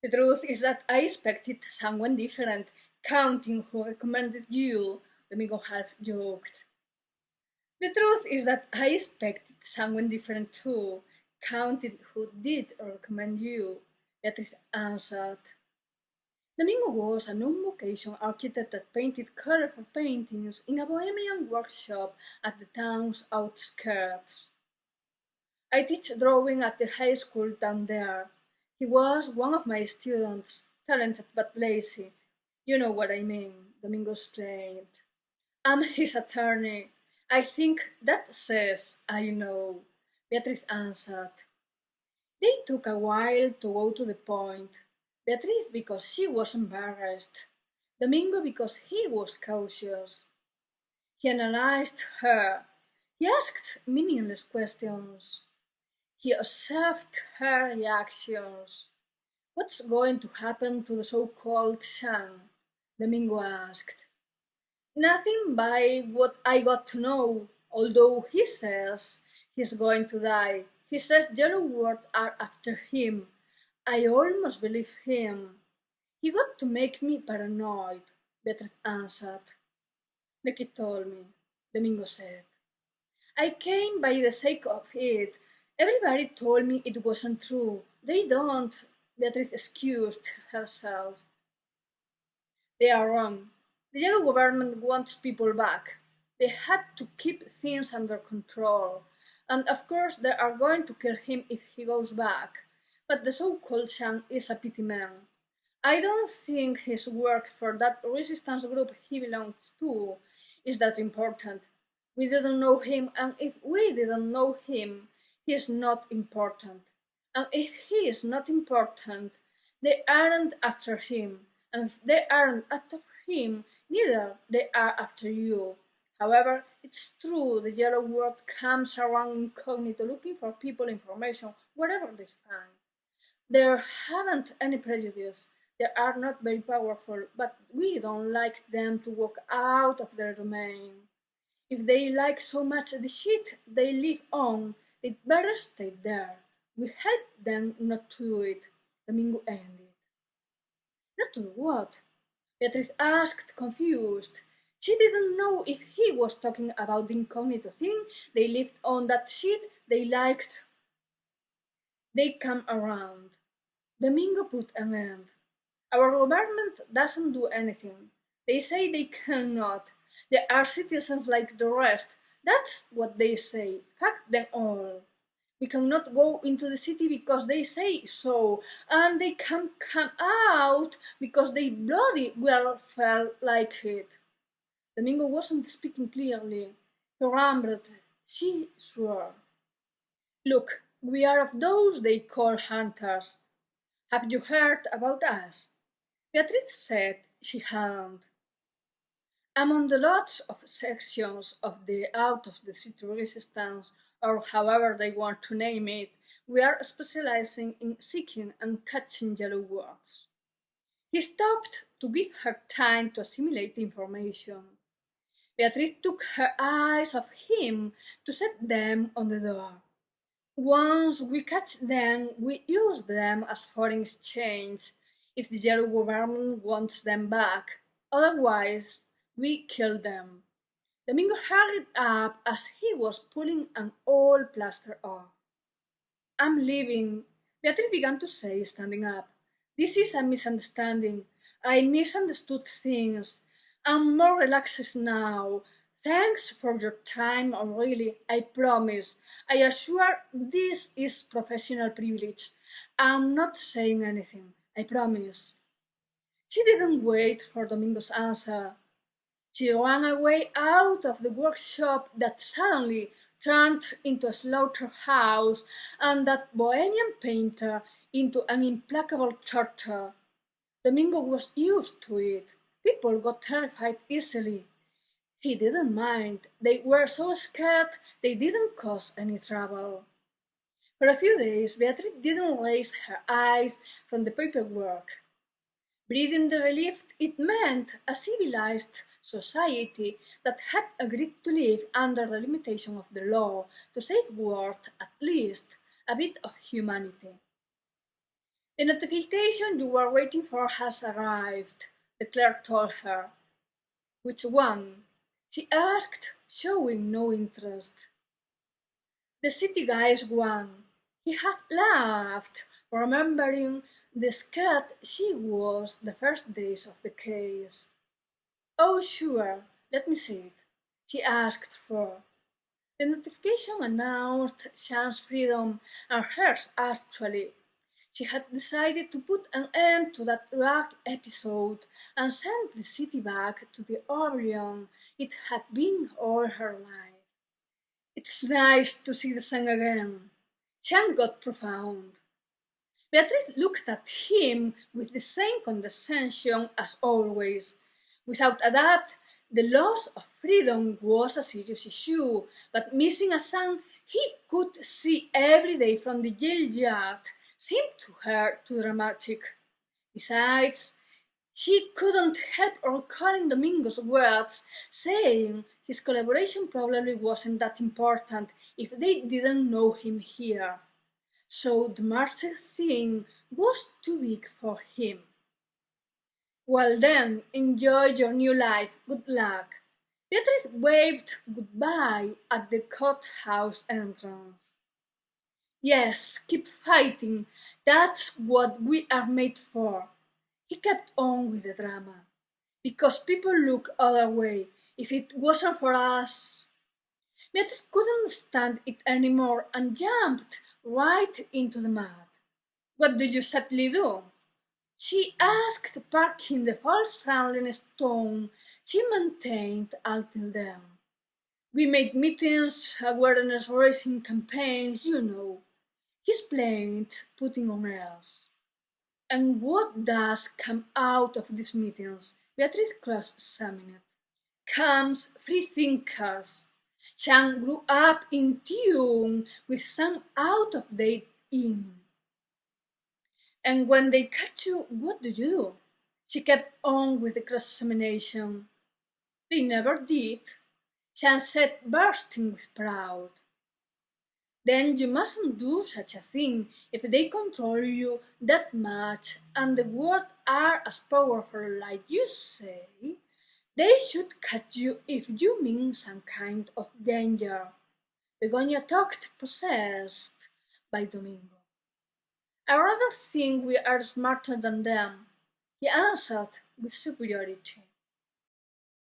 The truth is that I expected someone different, counting who recommended you, Domingo half joked. The truth is that I expected someone different too, counting who did recommend you, Beatriz answered. Domingo was a non-vocation architect that painted colorful paintings in a bohemian workshop at the town's outskirts. I teach drawing at the high school down there. He was one of my students, talented but lazy. You know what I mean, Domingo explained. I'm his attorney. I think that says I know, Beatriz answered. They took a while to go to the point. Beatriz because she was embarrassed. Domingo because he was cautious. He analyzed her. He asked meaningless questions. He observed her reactions. What's going to happen to the so-called Shang? Domingo asked. Nothing by what I got to know, although he says he's going to die. He says Yellow Ward are after him. I almost believe him. He got to make me paranoid, Beatriz answered. The kid told me, Domingo said. I came by the sake of it. Everybody told me it wasn't true. They don't. Beatriz excused herself. They are wrong. The yellow government wants people back. They had to keep things under control. And of course they are going to kill him if he goes back. But the so-called Shang is a pity man. I don't think his work for that resistance group he belongs to is that important. We didn't know him, and if we didn't know him, he is not important. And if he is not important, they aren't after him, and if they aren't after him, neither they are after you. However, it's true the yellow world comes around incognito looking for people information wherever they find. They haven't any prejudice. They are not very powerful, but we don't like them to walk out of their domain. If they like so much the shit they live on, they'd better stay there. We help them not to do it, Domingo ended. Not to do what? Beatrice asked, confused. She didn't know if he was talking about the incognito thing they lived on, that shit they liked. They come around. Domingo put an end. Our government doesn't do anything. They say they cannot. They are citizens like the rest. That's what they say. Fuck them all. We cannot go into the city because they say so, and they can come out because they bloody well felt like it. Domingo wasn't speaking clearly. He rambled. She swore. Look, we are of those they call hunters. Have you heard about us? Beatrice said she hadn't. Among the lots of sections of the out-of-the-city resistance, or however they want to name it, we are specializing in seeking and catching yellow words. He stopped to give her time to assimilate the information. Beatrice took her eyes off him to set them on the door. Once we catch them, we use them as foreign exchange if the yellow government wants them back. Otherwise, we kill them. Domingo hurried up as he was pulling an old plaster off. I'm leaving, Beatrice began to say, standing up. This is a misunderstanding. I misunderstood things. I'm more relaxed now. Thanks for your time, really, I promise. I assure this is professional privilege. I'm not saying anything, I promise. She didn't wait for Domingo's answer. She ran away out of the workshop that suddenly turned into a slaughterhouse, and that bohemian painter into an implacable torture. Domingo was used to it. People got terrified easily. He didn't mind. They were so scared they didn't cause any trouble. For a few days Beatrice didn't raise her eyes from the paperwork. Breathing the relief it meant a civilized society that had agreed to live under the limitation of the law to safeguard at least a bit of humanity. The notification you were waiting for has arrived, the clerk told her. Which one? She asked, showing no interest. The city guy's one. He had laughed, remembering the scared she was the first days of the case. Oh, sure, let me see it, she asked for. The notification announced Sean's freedom and hers actually. She had decided to put an end to that drag episode and send the city back to the Orion it had been all her life. It's nice to see the sun again. Sean got profound. Beatrice looked at him with the same condescension as always. Without a doubt, the loss of freedom was a serious issue, but missing a son he could see every day from the jail yard seemed to her too dramatic. Besides, she couldn't help recalling Domingo's words, saying his collaboration probably wasn't that important if they didn't know him here. So the martyr thing was too big for him. Well then, enjoy your new life. Good luck. Beatrice waved goodbye at the courthouse entrance. Yes, keep fighting. That's what we are made for. He kept on with the drama. Because people look other way. If it wasn't for us. Beatrice couldn't stand it anymore and jumped right into the mud. What do you sadly do? She asked, parking the false friendliness tone she maintained until then. We made meetings, awareness raising campaigns, you know. He explained, putting on airs. And what does come out of these meetings? Beatrice cross-examined. Comes free thinkers. Some grew up in tune with some out of date in. And when they catch you, what do you do? She kept on with the cross-examination. They never did, Chan said, bursting with pride. Then you mustn't do such a thing if they control you that much and the words are as powerful like you say. They should catch you if you mean some kind of danger. Begonia talked possessed by Domingo. I rather think we are smarter than them, he answered with superiority.